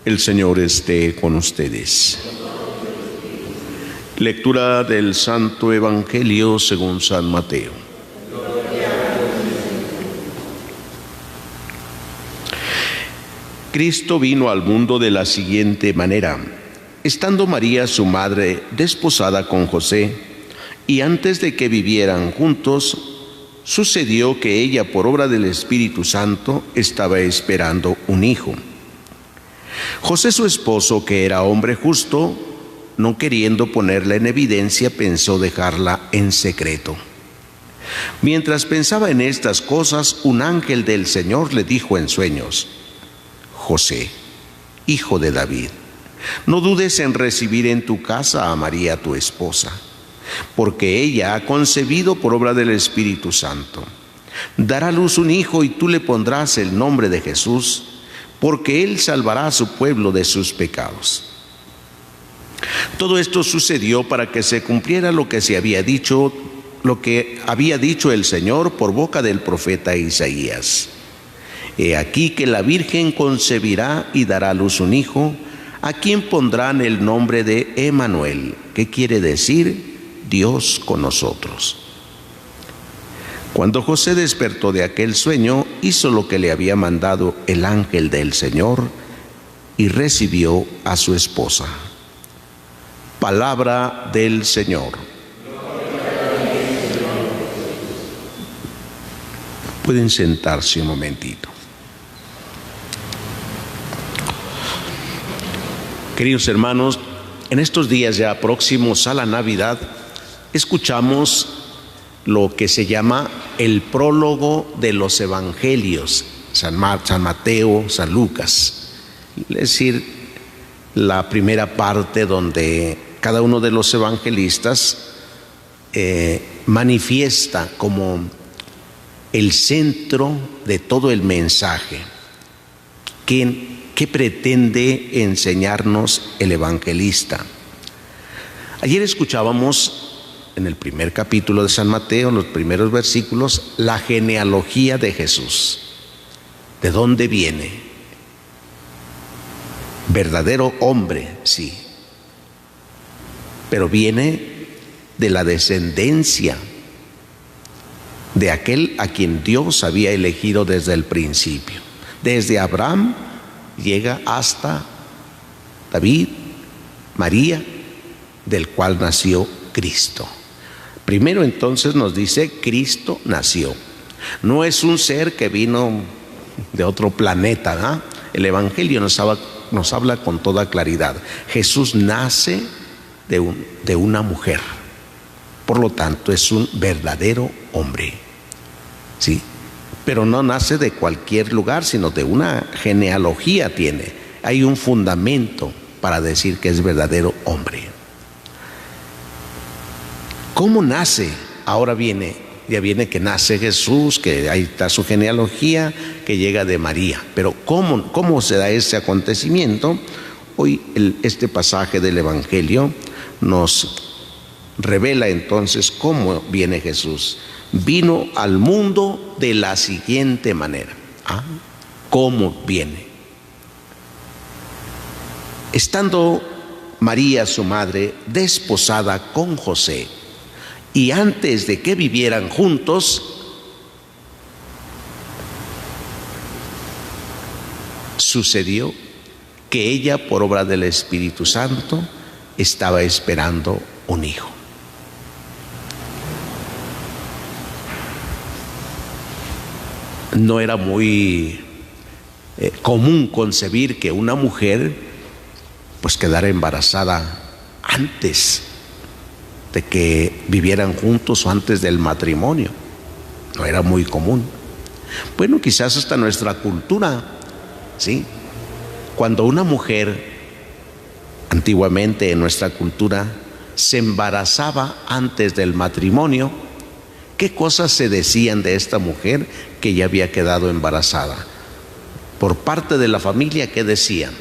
El Señor esté con ustedes. Lectura del Santo Evangelio según San Mateo. Cristo vino al mundo de la siguiente manera. Estando María, su madre, desposada con José, y antes de que vivieran juntos, sucedió que ella, por obra del Espíritu Santo, estaba esperando un hijo. José, su esposo, que era hombre justo, no queriendo ponerla en evidencia, pensó dejarla en secreto. Mientras pensaba en estas cosas, un ángel del Señor le dijo en sueños: José, hijo de David, no dudes en recibir en tu casa a María tu esposa, porque ella ha concebido por obra del Espíritu Santo. Dará a luz un hijo y tú le pondrás el nombre de Jesús, porque él salvará a su pueblo de sus pecados. Todo esto sucedió para que se cumpliera lo que había dicho el Señor por boca del profeta Isaías. He aquí que la Virgen concebirá y dará a luz un hijo, a quien pondrán el nombre de Emmanuel, que quiere decir Dios con nosotros. Cuando José despertó de aquel sueño, hizo lo que le había mandado el ángel del Señor y recibió a su esposa. Palabra del Señor. Pueden sentarse un momentito. Queridos hermanos, en estos días ya próximos a la Navidad, escuchamos lo que se llama el prólogo de los evangelios, San Mateo, San Lucas. Es decir, la primera parte donde cada uno de los evangelistas manifiesta como el centro de todo el mensaje. ¿Qué pretende enseñarnos el evangelista? Ayer escuchábamos en el primer capítulo de San Mateo, en los primeros versículos, la genealogía de Jesús. ¿De dónde viene? Verdadero hombre, sí, pero viene de la descendencia de aquel a quien Dios había elegido desde el principio. Desde Abraham llega hasta David, María, del cual nació Cristo. Primero entonces nos dice, Cristo nació. No es un ser que vino de otro planeta, ¿no? El Evangelio nos habla con toda claridad. Jesús nace de una mujer. Por lo tanto, es un verdadero hombre. ¿Sí? Pero no nace de cualquier lugar, sino de una genealogía tiene. Hay un fundamento para decir que es verdadero hombre. ¿Cómo nace? Ahora ya viene que nace Jesús, que ahí está su genealogía, que llega de María. Pero ¿cómo se da ese acontecimiento? Hoy este pasaje del Evangelio nos revela entonces cómo viene Jesús. Vino al mundo de la siguiente manera. ¿Cómo viene? Estando María, su madre, desposada con José, y antes de que vivieran juntos, sucedió que ella, por obra del Espíritu Santo, estaba esperando un hijo. No era muy común concebir que una mujer pues quedara embarazada antes de que vivieran juntos o antes del matrimonio. No era muy común. Bueno, quizás hasta nuestra cultura, ¿sí? Cuando una mujer, antiguamente en nuestra cultura, se embarazaba antes del matrimonio, ¿qué cosas se decían de esta mujer que ya había quedado embarazada? Por parte de la familia, ¿qué decían?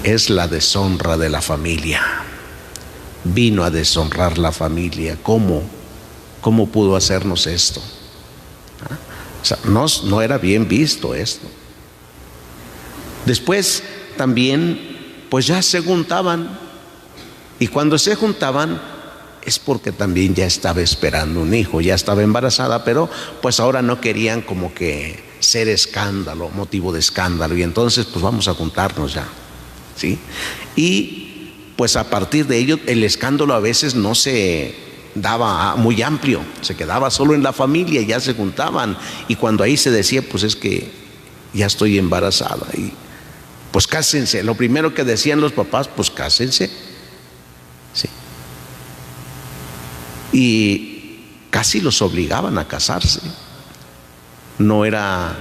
Es la deshonra de la familia. Vino a deshonrar la familia. ¿Cómo pudo hacernos esto? O sea, no era bien visto esto. Después también, pues ya se juntaban, y cuando se juntaban es porque también ya estaba esperando un hijo, ya estaba embarazada, pero pues ahora no querían como que ser escándalo, motivo de escándalo, y entonces pues vamos a juntarnos ya, ¿sí? Y pues a partir de ello el escándalo a veces no se daba muy amplio, se quedaba solo en la familia y ya se juntaban, y cuando ahí se decía, pues es que ya estoy embarazada, y pues cásense. Lo primero que decían los papás, pues cásense, ¿sí? Y casi los obligaban a casarse. No era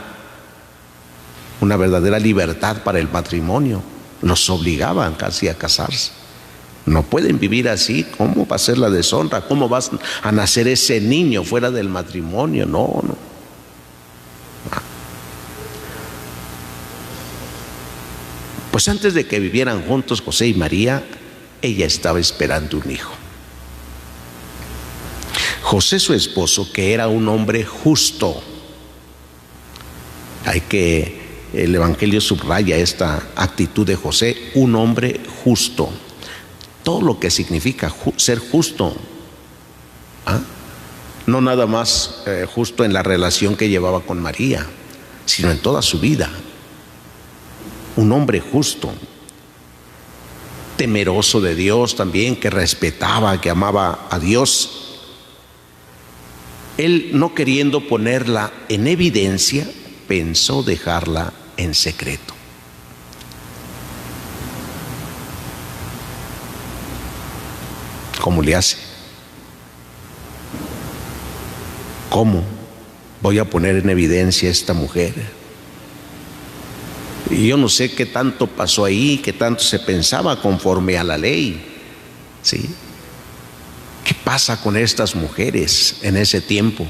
una verdadera libertad para el matrimonio, los obligaban casi a casarse. No pueden vivir así. ¿Cómo va a ser la deshonra? ¿Cómo va a nacer ese niño fuera del matrimonio? No, no. Pues antes de que vivieran juntos José y María, ella estaba esperando un hijo. José, su esposo, que era un hombre justo. El Evangelio subraya esta actitud de José, un hombre justo. Todo lo que significa ser justo. No nada más justo en la relación que llevaba con María, sino en toda su vida. Un hombre justo, temeroso de Dios también, que respetaba, que amaba a Dios. Él, no queriendo ponerla en evidencia, pensó dejarla en secreto. ¿Cómo le hace? ¿Cómo voy a poner en evidencia a esta mujer? Y yo no sé qué tanto pasó ahí, qué tanto se pensaba conforme a la ley, ¿sí? ¿Qué pasa con estas mujeres en ese tiempo?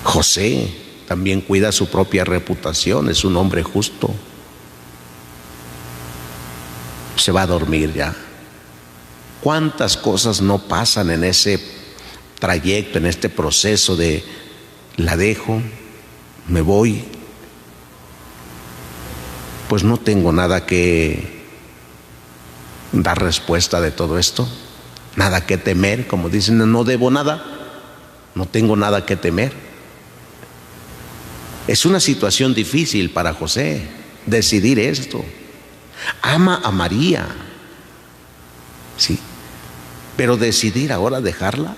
José también cuida su propia reputación, es un hombre justo. Se va a dormir ya. ¿Cuántas cosas no pasan en ese trayecto, en este proceso de la dejo, me voy? Pues no tengo nada que dar respuesta de todo esto, nada que temer, como dicen, no debo nada, no tengo nada que temer. Es una situación difícil para José decidir esto. Ama a María, sí, pero decidir ahora dejarla.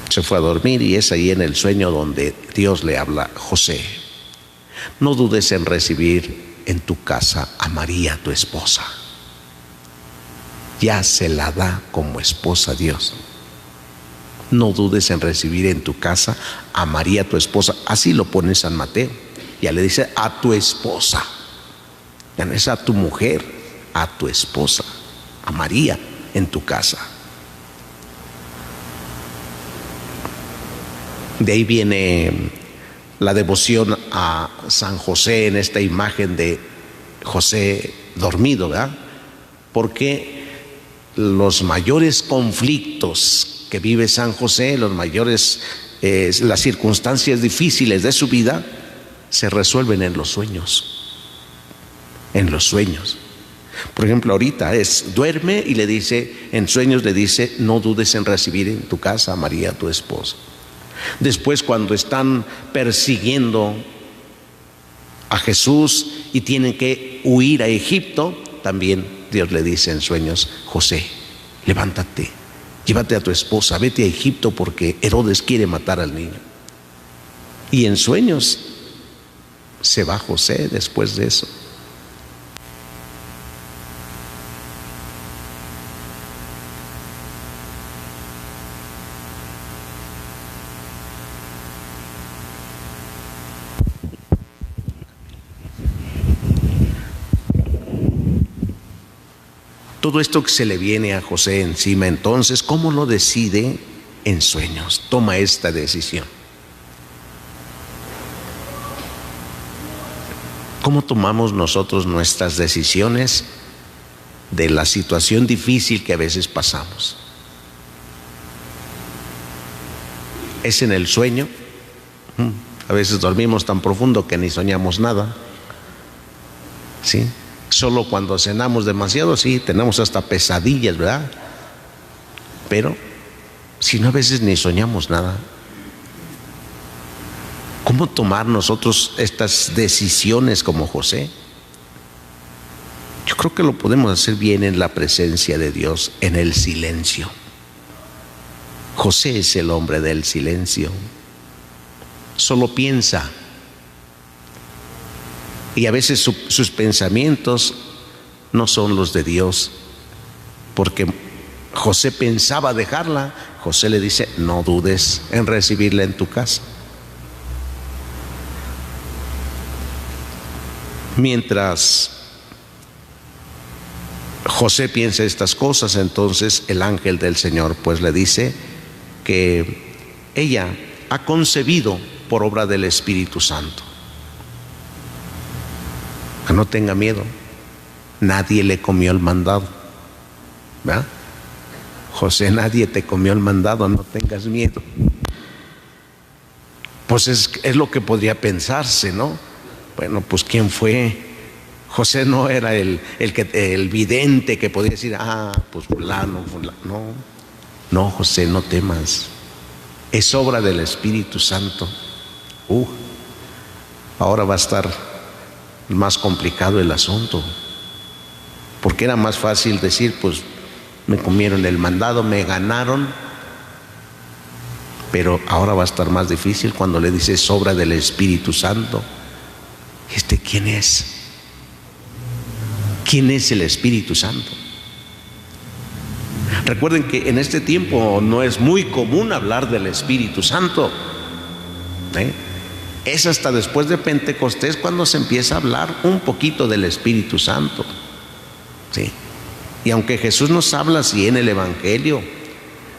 Se fue a dormir y es ahí en el sueño donde Dios le habla: José, no dudes en recibir en tu casa a María, tu esposa. Ya se la da como esposa Dios. No dudes en recibir en tu casa a María, tu esposa. Así lo pone San Mateo. Ya le dice a tu esposa. Ya no es a tu mujer, a tu esposa, a María en tu casa. De ahí viene la devoción a San José en esta imagen de José dormido, ¿verdad? Porque los mayores conflictos que vive San José, las circunstancias difíciles de su vida, se resuelven en los sueños. En los sueños. Por ejemplo, ahorita duerme y le dice, en sueños le dice: no dudes en recibir en tu casa a María, tu esposa. Después, cuando están persiguiendo a Jesús y tienen que huir a Egipto, también Dios le dice en sueños: José, levántate, llévate a tu esposa, vete a Egipto porque Herodes quiere matar al niño. Y en sueños se va José después de eso. Todo esto que se le viene a José encima, entonces, ¿cómo lo decide? En sueños. Toma esta decisión. ¿Cómo tomamos nosotros nuestras decisiones de la situación difícil que a veces pasamos? es en el sueño. A veces dormimos tan profundo que ni soñamos nada. ¿Sí? Solo cuando cenamos demasiado, sí, tenemos hasta pesadillas, ¿verdad? Pero si no, a veces ni soñamos nada. ¿Cómo tomar nosotros estas decisiones como José? Yo creo que lo podemos hacer bien en la presencia de Dios, en el silencio. José es el hombre del silencio. Solo piensa. Y a veces sus pensamientos no son los de Dios. Porque José pensaba dejarla. José le dice: no dudes en recibirla en tu casa. Mientras José piensa estas cosas, entonces el ángel del Señor pues le dice que ella ha concebido por obra del Espíritu Santo. Que no tenga miedo, nadie le comió el mandado, ¿verdad? José, nadie te comió el mandado, no tengas miedo. Pues es lo que podría pensarse, ¿no? Bueno, pues ¿quién fue? José no era el vidente que podía decir: pues fulano. No, José, no temas. Es obra del Espíritu Santo. Ahora va a estar más complicado el asunto. Porque era más fácil decir: pues me comieron el mandado, me ganaron. Pero ahora va a estar más difícil cuando le dice: es obra del Espíritu Santo. ¿Quién es? ¿Quién es el Espíritu Santo? Recuerden que en este tiempo no es muy común hablar del Espíritu Santo. Es hasta después de Pentecostés cuando se empieza a hablar un poquito del Espíritu Santo. ¿Sí? Y aunque Jesús nos habla así en el Evangelio,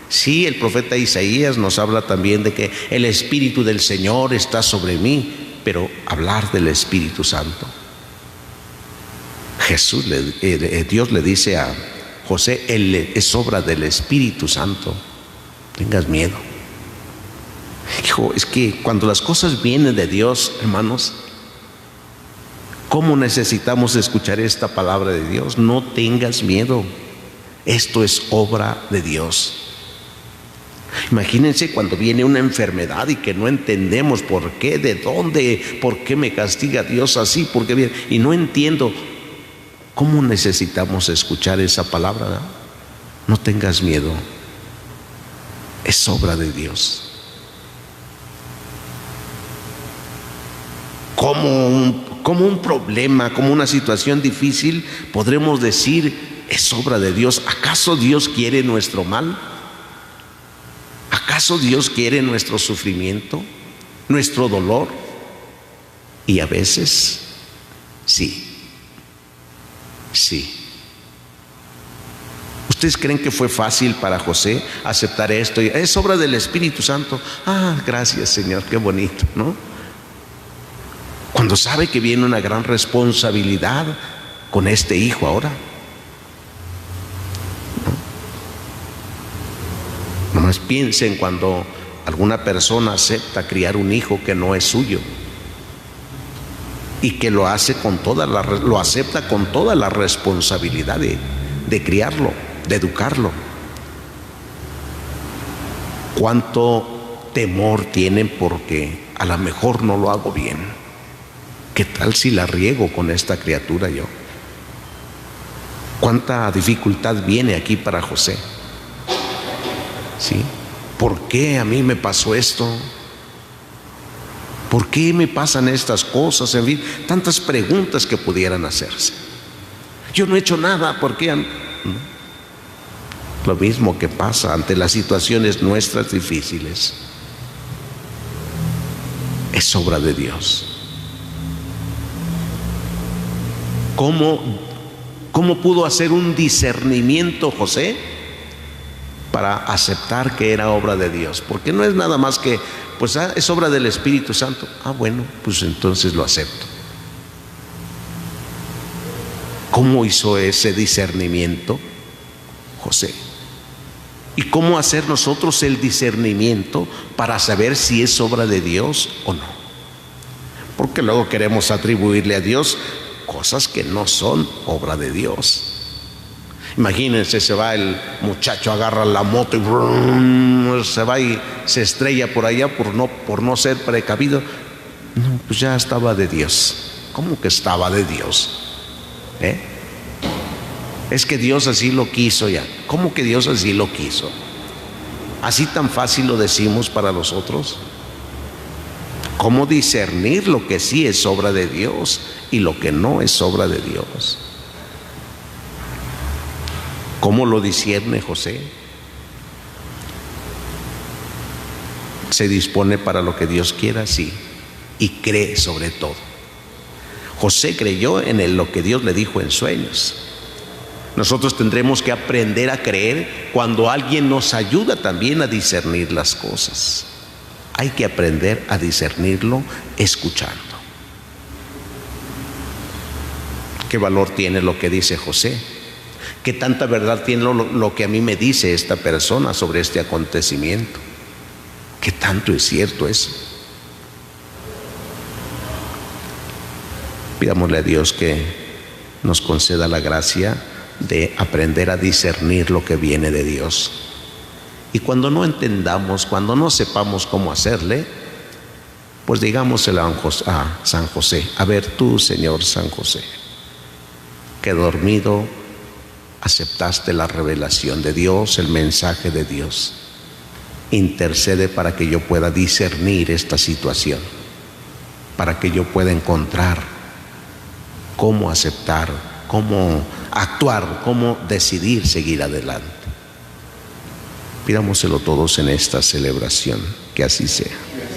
sí, el profeta Isaías nos habla también de que el Espíritu del Señor está sobre mí. Pero hablar del Espíritu Santo, Dios le dice a José: él es obra del Espíritu Santo. Tengas miedo. Hijo, es que cuando las cosas vienen de Dios, hermanos, ¿cómo necesitamos escuchar esta palabra de Dios? No tengas miedo. Esto es obra de Dios. Imagínense cuando viene una enfermedad y que no entendemos por qué, de dónde, por qué me castiga Dios así, por qué viene, y no entiendo. ¿Cómo necesitamos escuchar esa palabra? ¿No? No tengas miedo. Es obra de Dios. Como un problema, como una situación difícil, podremos decir: es obra de Dios. ¿Acaso Dios quiere nuestro mal? ¿Acaso Dios quiere nuestro sufrimiento, nuestro dolor? Y a veces, sí. ¿Ustedes creen que fue fácil para José aceptar esto? Es obra del Espíritu Santo. Gracias, Señor, qué bonito, ¿no? Cuando sabe que viene una gran responsabilidad con este hijo ahora. Nomás piensen cuando alguna persona acepta criar un hijo que no es suyo y que lo acepta con toda la responsabilidad de criarlo, de educarlo. Cuánto temor tienen porque a lo mejor no lo hago bien. ¿Qué tal si la riego con esta criatura yo? Cuánta dificultad viene aquí para José. ¿Sí? ¿Por qué a mí me pasó esto? ¿Por qué me pasan estas cosas? En fin, tantas preguntas que pudieran hacerse. Yo no he hecho nada, ¿por qué? Lo mismo que pasa ante las situaciones nuestras difíciles. Es obra de Dios. ¿Cómo pudo hacer un discernimiento José para aceptar que era obra de Dios? Porque no es nada más que, pues es obra del Espíritu Santo. Bueno, pues entonces lo acepto. ¿Cómo hizo ese discernimiento José? ¿Y cómo hacer nosotros el discernimiento para saber si es obra de Dios o no? Porque luego queremos atribuirle a Dios cosas que no son obra de Dios. Imagínense, se va el muchacho, agarra la moto y brum, se va y se estrella por allá por no ser precavido. No, pues ya estaba de Dios. ¿Cómo que estaba de Dios? Es que Dios así lo quiso ya. ¿Cómo que Dios así lo quiso? ¿Así tan fácil lo decimos para los otros? ¿Cómo discernir lo que sí es obra de Dios y lo que no es obra de Dios? ¿Cómo lo discierne José? ¿Se dispone para lo que Dios quiera? Sí. Y cree sobre todo. José creyó en lo que Dios le dijo en sueños. Nosotros tendremos que aprender a creer cuando alguien nos ayuda también a discernir las cosas. Hay que aprender a discernirlo escuchando. ¿Qué valor tiene lo que dice José? ¿Qué tanta verdad tiene lo que a mí me dice esta persona sobre este acontecimiento? ¿Qué tanto es cierto eso? Pidámosle a Dios que nos conceda la gracia de aprender a discernir lo que viene de Dios. Y cuando no entendamos, cuando no sepamos cómo hacerle, pues digámoselo a San José: a ver tú, Señor San José, que dormido aceptaste la revelación de Dios, el mensaje de Dios. Intercede para que yo pueda discernir esta situación, para que yo pueda encontrar cómo aceptar, cómo actuar, cómo decidir seguir adelante. Pidámoselo todos en esta celebración, que así sea.